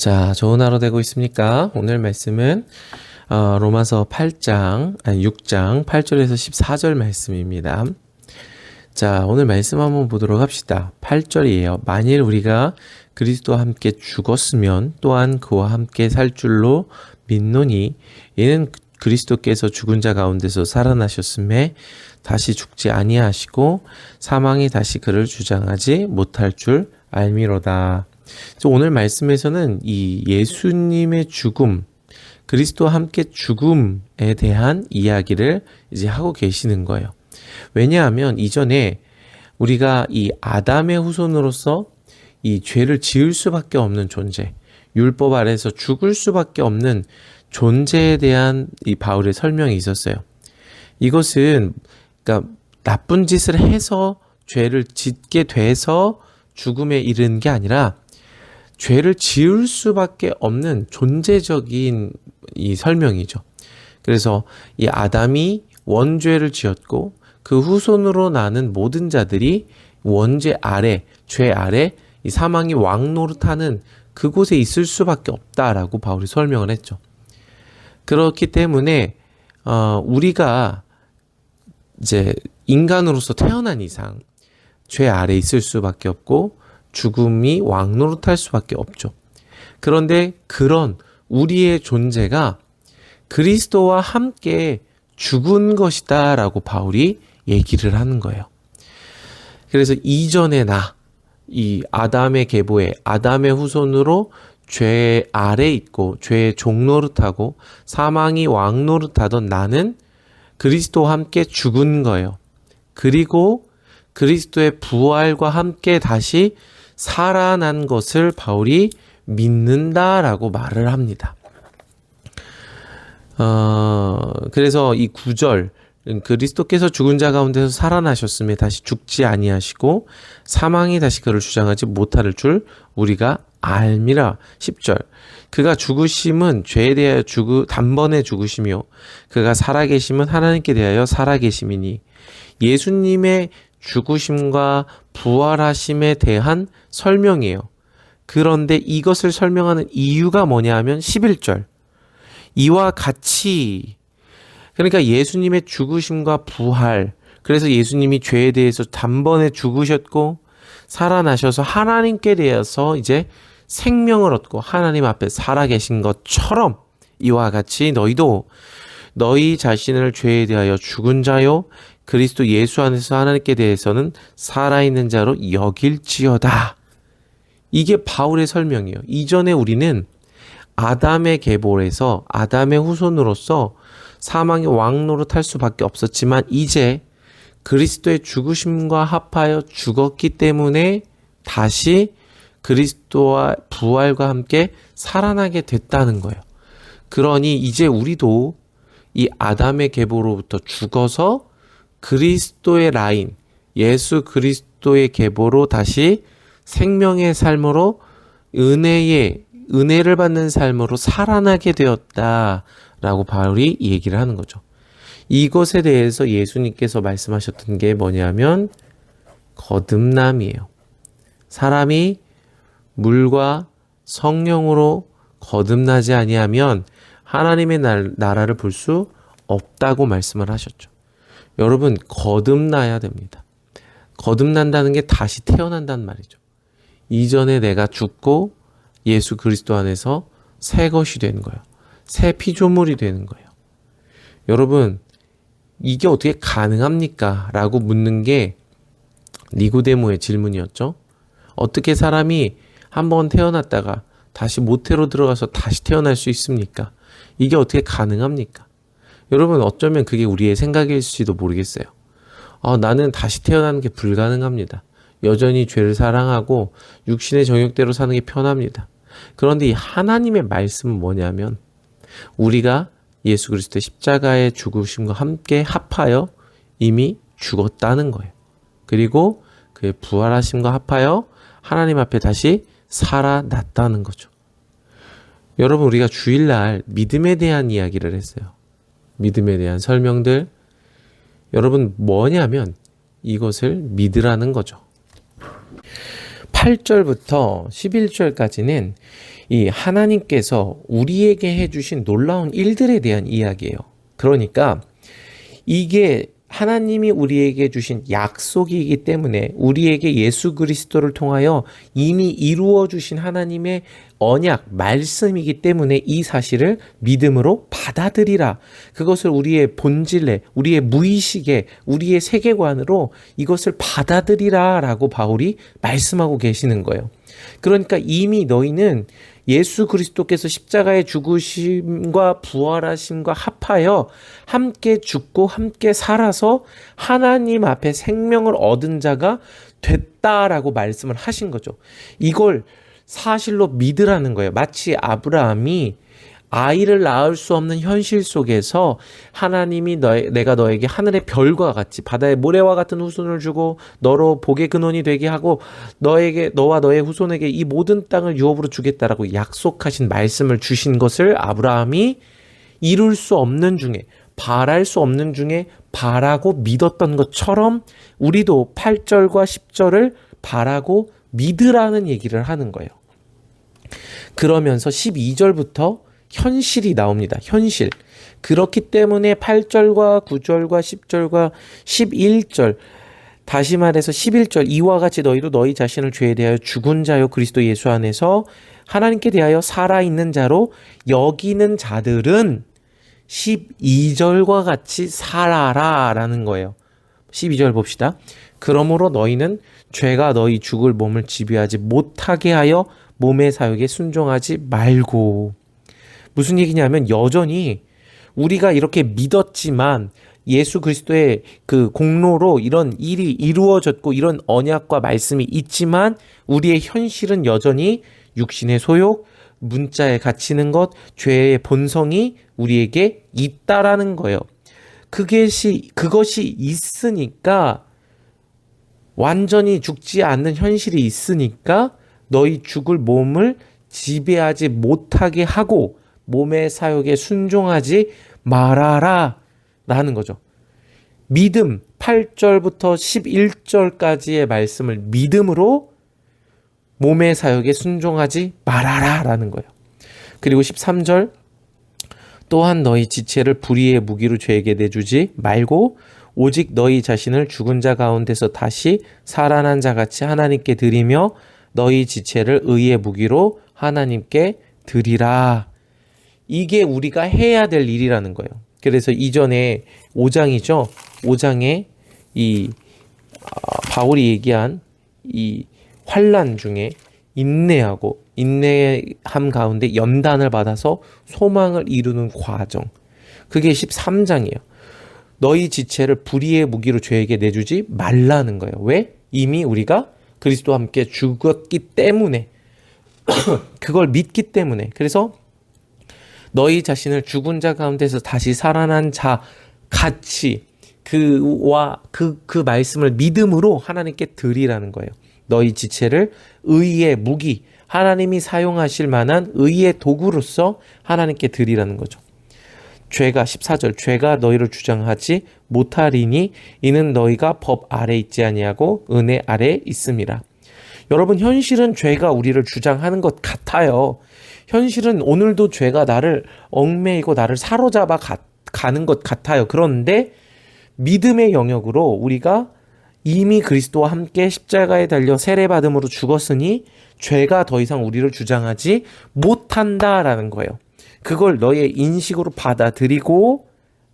자, 좋은 하루 되고 있습니까? 오늘 말씀은 로마서 6장 8절에서 14절 말씀입니다. 자, 오늘 말씀 한번 보도록 합시다. 8절이에요. 만일 우리가 그리스도와 함께 죽었으면 또한 그와 함께 살 줄로 믿노니 이는 그리스도께서 죽은 자 가운데서 살아나셨음에 다시 죽지 아니하시고 사망이 다시 그를 주장하지 못할 줄 알미로다. 오늘 말씀에서는 이 예수님의 죽음, 그리스도와 함께 죽음에 대한 이야기를 이제 하고 계시는 거예요. 왜냐하면 이전에 우리가 이 아담의 후손으로서 이 죄를 지을 수밖에 없는 존재, 율법 아래서 죽을 수밖에 없는 존재에 대한 이 바울의 설명이 있었어요. 이것은 그러니까 나쁜 짓을 해서 죄를 짓게 돼서 죽음에 이르는 게 아니라 죄를 지을 수밖에 없는 존재적인 이 설명이죠. 그래서 이 아담이 원죄를 지었고 그 후손으로 나는 모든 자들이 원죄 아래, 죄 아래 이 사망이 왕노릇하는 그곳에 있을 수밖에 없다라고 바울이 설명을 했죠. 그렇기 때문에 우리가 이제 인간으로서 태어난 이상 죄 아래 있을 수밖에 없고 죽음이 왕노릇할 수밖에 없죠. 그런데 그런 우리의 존재가 그리스도와 함께 죽은 것이다 라고 바울이 얘기를 하는 거예요. 그래서 이전의 이 아담의 계보에 아담의 후손으로 죄 아래 있고 죄의 종노릇하고 사망이 왕노릇하던 나는 그리스도와 함께 죽은 거예요. 그리고 그리스도의 부활과 함께 다시 살아난 것을 바울이 믿는다라고 말을 합니다. 그래서 이 9절 그리스도께서 죽은 자 가운데서 살아나셨음에 다시 죽지 아니하시고 사망이 다시 그를 주장하지 못할 줄 우리가 알미라. 10절 그가 죽으심은 죄에 대하여 단번에 죽으시며 그가 살아계심은 하나님께 대하여 살아계심이니 예수님의 죽으심과 부활하심에 대한 설명이에요. 그런데 이것을 설명하는 이유가 뭐냐 하면 11절 이와 같이 그러니까 예수님의 죽으심과 부활 그래서 예수님이 죄에 대해서 단번에 죽으셨고 살아나셔서 하나님께 대해서 이제 생명을 얻고 하나님 앞에 살아계신 것처럼 이와 같이 너희도 너희 자신을 죄에 대하여 죽은 자요 그리스도 예수 안에서 하나님께 대해서는 살아있는 자로 여길지어다. 이게 바울의 설명이에요. 이전에 우리는 아담의 계보에서 아담의 후손으로서 사망의 왕노릇할 수밖에 없었지만 이제 그리스도의 죽으심과 합하여 죽었기 때문에 다시 그리스도와 부활과 함께 살아나게 됐다는 거예요. 그러니 이제 우리도 이 아담의 계보로부터 죽어서 그리스도의 라인, 예수 그리스도의 계보로 다시 생명의 삶으로 은혜를 받는 삶으로 살아나게 되었다라고 바울이 얘기를 하는 거죠. 이것에 대해서 예수님께서 말씀하셨던 게 뭐냐면 거듭남이에요. 사람이 물과 성령으로 거듭나지 아니하면 하나님의 나라를 볼 수 없다고 말씀을 하셨죠. 여러분 거듭나야 됩니다. 거듭난다는 게 다시 태어난다는 말이죠. 이전에 내가 죽고 예수 그리스도 안에서 새 것이 되는 거예요. 새 피조물이 되는 거예요. 여러분 이게 어떻게 가능합니까? 라고 묻는 게 니고데모의 질문이었죠. 어떻게 사람이 한번 태어났다가 다시 모태로 들어가서 다시 태어날 수 있습니까? 이게 어떻게 가능합니까? 여러분 어쩌면 그게 우리의 생각일지도 모르겠어요. 나는 다시 태어나는 게 불가능합니다. 여전히 죄를 사랑하고 육신의 정욕대로 사는 게 편합니다. 그런데 이 하나님의 말씀은 뭐냐면 우리가 예수 그리스도의 십자가의 죽으심과 함께 합하여 이미 죽었다는 거예요. 그리고 그의 부활하심과 합하여 하나님 앞에 다시 살아났다는 거죠. 여러분 우리가 주일날 믿음에 대한 이야기를 했어요. 믿음에 대한 설명들 여러분 뭐냐면 이것을 믿으라는 거죠. 8절부터 11절까지는 이 하나님께서 우리에게 해주신 놀라운 일들에 대한 이야기예요. 그러니까 이게 하나님이 우리에게 주신 약속이기 때문에 우리에게 예수 그리스도를 통하여 이미 이루어 주신 하나님의 언약, 말씀이기 때문에 이 사실을 믿음으로 받아들이라. 그것을 우리의 본질에, 우리의 무의식에, 우리의 세계관으로 이것을 받아들이라 라고 바울이 말씀하고 계시는 거예요. 그러니까 이미 너희는 예수 그리스도께서 십자가의 죽으심과 부활하심과 합하여 함께 죽고 함께 살아서 하나님 앞에 생명을 얻은 자가 됐다라고 말씀을 하신 거죠. 이걸 사실로 믿으라는 거예요. 마치 아브라함이 아이를 낳을 수 없는 현실 속에서 하나님이 내가 너에게 하늘의 별과 같이 바다의 모래와 같은 후손을 주고 너로 복의 근원이 되게 하고 너와 너의 후손에게 이 모든 땅을 유업으로 주겠다라고 약속하신 말씀을 주신 것을 아브라함이 이룰 수 없는 중에, 바랄 수 없는 중에 바라고 믿었던 것처럼 우리도 8절과 10절을 바라고 믿으라는 얘기를 하는 거예요. 그러면서 12절부터 현실이 나옵니다. 현실. 그렇기 때문에 8절과 9절과 10절과 11절, 다시 말해서 11절, 이와 같이 너희도 너희 자신을 죄에 대하여 죽은 자요 그리스도 예수 안에서 하나님께 대하여 살아있는 자로 여기는 자들은 12절과 같이 살아라 라는 거예요. 12절 봅시다. 그러므로 너희는 죄가 너희 죽을 몸을 지배하지 못하게 하여 몸의 사욕에 순종하지 말고. 무슨 얘기냐면 여전히 우리가 이렇게 믿었지만 예수 그리스도의 그 공로로 이런 일이 이루어졌고 이런 언약과 말씀이 있지만 우리의 현실은 여전히 육신의 소욕, 문자에 갇히는 것, 죄의 본성이 우리에게 있다라는 거예요. 그것이 있으니까 완전히 죽지 않는 현실이 있으니까 너희 죽을 몸을 지배하지 못하게 하고 몸의 사욕에 순종하지 말아라 라는 거죠. 믿음 8절부터 11절까지의 말씀을 믿음으로 몸의 사욕에 순종하지 말아라 라는 거예요. 그리고 13절 또한 너희 지체를 불의의 무기로 죄에게 내주지 말고 오직 너희 자신을 죽은 자 가운데서 다시 살아난 자같이 하나님께 드리며 너희 지체를 의의 무기로 하나님께 드리라. 이게 우리가 해야 될 일이라는 거예요. 그래서 이전에 5장이죠. 5장에 이 바울이 얘기한 이 환난 중에 인내함 가운데 연단을 받아서 소망을 이루는 과정. 그게 13장이에요. 너희 지체를 불의의 무기로 죄에게 내주지 말라는 거예요. 왜? 이미 우리가 그리스도와 함께 죽었기 때문에 그걸 믿기 때문에. 그래서 너희 자신을 죽은 자 가운데서 다시 살아난 자 같이 그 말씀을 믿음으로 하나님께 드리라는 거예요. 너희 지체를 의의 무기, 하나님이 사용하실 만한 의의 도구로서 하나님께 드리라는 거죠. 14절 죄가 너희를 주장하지 못하리니 이는 너희가 법 아래 있지 아니하고 은혜 아래 있음이라. 여러분, 현실은 죄가 우리를 주장하는 것 같아요. 현실은 오늘도 죄가 나를 얽매이고 나를 사로잡아 가는 것 같아요. 그런데 믿음의 영역으로 우리가 이미 그리스도와 함께 십자가에 달려 세례받음으로 죽었으니 죄가 더 이상 우리를 주장하지 못한다라는 거예요. 그걸 너의 인식으로 받아들이고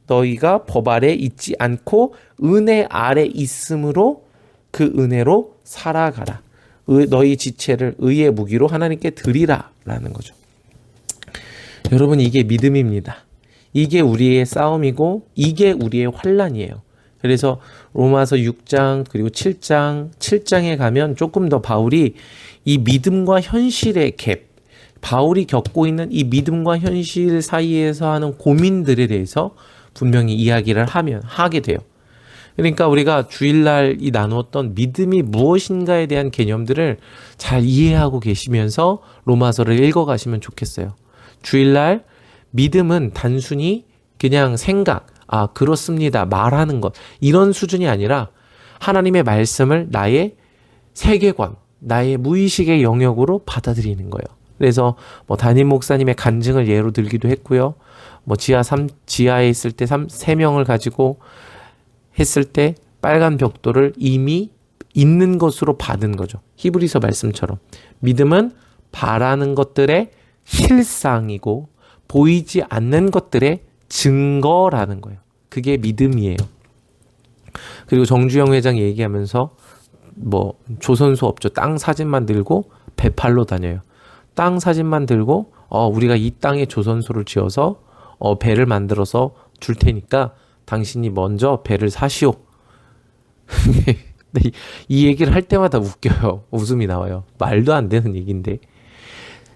너희가 법 아래 있지 않고 은혜 아래 있음으로 그 은혜로 살아가라. 너희 지체를 의의 무기로 하나님께 드리라 라는 거죠. 여러분, 이게 믿음입니다. 이게 우리의 싸움이고 이게 우리의 환난이에요. 그래서 로마서 6장 그리고 7장에 가면 조금 더 바울이 이 믿음과 현실의 갭, 바울이 겪고 있는 이 믿음과 현실 사이에서 하는 고민들에 대해서 분명히 이야기를 하게 돼요. 그러니까 우리가 주일날이 나누었던 믿음이 무엇인가에 대한 개념들을 잘 이해하고 계시면서 로마서를 읽어가시면 좋겠어요. 주일날 믿음은 단순히 그냥 생각, 그렇습니다, 말하는 것, 이런 수준이 아니라 하나님의 말씀을 나의 세계관, 나의 무의식의 영역으로 받아들이는 거예요. 그래서 뭐 담임 목사님의 간증을 예로 들기도 했고요. 뭐 지하에 있을 때 3명을 가지고 했을 때 빨간 벽돌을 이미 있는 것으로 받은 거죠. 히브리서 말씀처럼. 믿음은 바라는 것들의 실상이고 보이지 않는 것들의 증거라는 거예요. 그게 믿음이에요. 그리고 정주영 회장이 얘기하면서 뭐 조선소 없죠. 땅 사진만 들고 배팔로 다녀요. 땅 사진만 들고 우리가 이 땅에 조선소를 지어서 배를 만들어서 줄 테니까 당신이 먼저 배를 사시오. 이 얘기를 할 때마다 웃겨요. 웃음이 나와요. 말도 안 되는 얘기인데.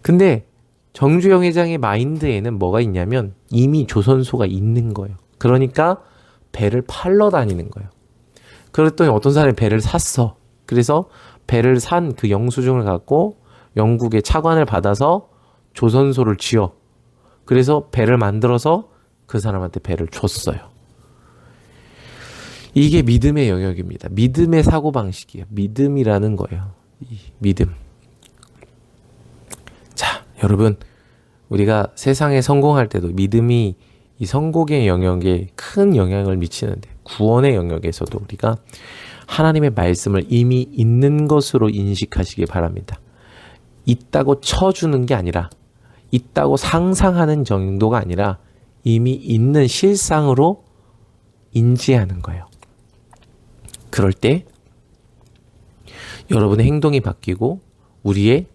근데 정주영 회장의 마인드에는 뭐가 있냐면 이미 조선소가 있는 거예요. 그러니까 배를 팔러 다니는 거예요. 그랬더니 어떤 사람이 배를 샀어. 그래서 배를 산 그 영수증을 갖고 영국의 차관을 받아서 조선소를 지어. 그래서 배를 만들어서 그 사람한테 배를 줬어요. 이게 믿음의 영역입니다. 믿음의 사고방식이에요. 믿음이라는 거예요. 믿음. 자, 여러분, 우리가 세상에 성공할 때도 믿음이 이 성공의 영역에 큰 영향을 미치는데, 구원의 영역에서도 우리가 하나님의 말씀을 이미 있는 것으로 인식하시기 바랍니다. 있다고 쳐주는 게 아니라, 있다고 상상하는 정도가 아니라 이미 있는 실상으로 인지하는 거예요. 그럴 때 여러분의 행동이 바뀌고 우리의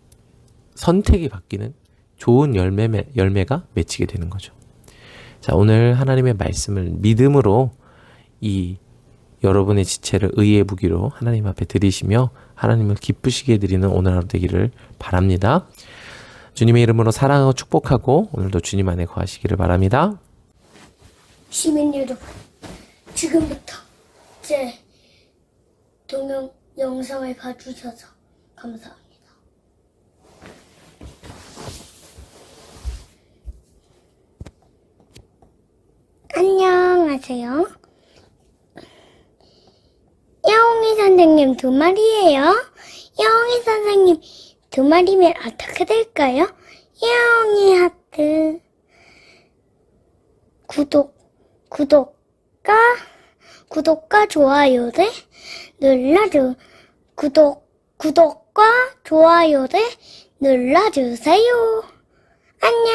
선택이 바뀌는 좋은 열매가 맺히게 되는 거죠. 자, 오늘 하나님의 말씀을 믿음으로 이 여러분의 지체를 의의 무기로 하나님 앞에 드리시며 하나님을 기쁘시게 드리는 오늘 하루 되기를 바랍니다. 주님의 이름으로 사랑하고 축복하고 오늘도 주님 안에 거하시기를 바랍니다. 시민 여러분, 지금부터 제 동영 영상을 봐주셔서 감사합니다. 안녕하세요. 야옹이 선생님 2마리예요. 야옹이 선생님 2마리면 어떻게 될까요? 야옹이 하트 구독과 좋아요를 눌러주 구독과 좋아요를 눌러주세요. 안녕.